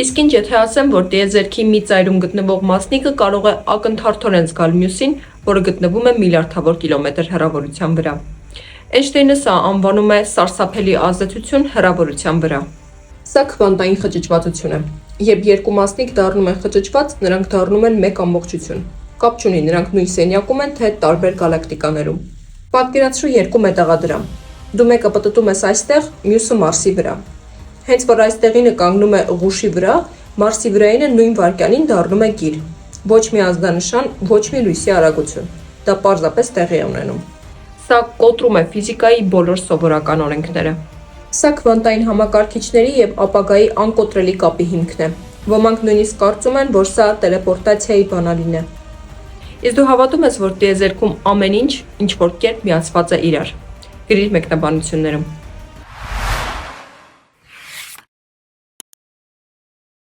Իսկ ինչ եթե ասեմ, որ տիեզերքի մի ծայրում գտնվող մասնիկը կարող է ակնթարթորեն զգալ մյուսին, որը գտնվում է միլիարդավոր կիլոմետր հեռավորության վրա։ Էյնշտեյնը սա անվանում է սարսափելի ազդեցություն հեռավորության վրա։ Սա քվանտային խճճվածություն է։ Երբ երկու մասնիկ դառնում են խճճված, նրանք դառնում են մեկ ամբողջություն։ Կապ չունի նրանք նույն սենյակում են, թե տարբեր գալակտիկաներում։ Պատկերացրու երկու մետաղադրամ։ Դու մեկը պտտում ես այստեղ, մյուսը Մարսի վրա։ Հենց որ այստեղինը կանգնում է ուղուշի վրա, Մարսի վրայինը նույն վայրկյանին դառնում է գիր։ Ոչ մի ազդանշան, ոչ մի լույսի արագություն։ Դա պարզապես տեղի է ունենում։ Սա կոտրում է ֆիզիկայի բոլոր սովորական օրենքները։ Սա քվանտային համակարգիչների եւ ապագայի անկոտրելի կապի հիմքն է։ Ոմանք նույնիսկ կարծում են, որ սա տելեպորտացիայի բանալին է։ Իսկ դու հավատում ես, որ տիեզերքում ամեն ինչ ինչ որ կերպ միացված է իրար։ Գրիր մեկնաբանություններում։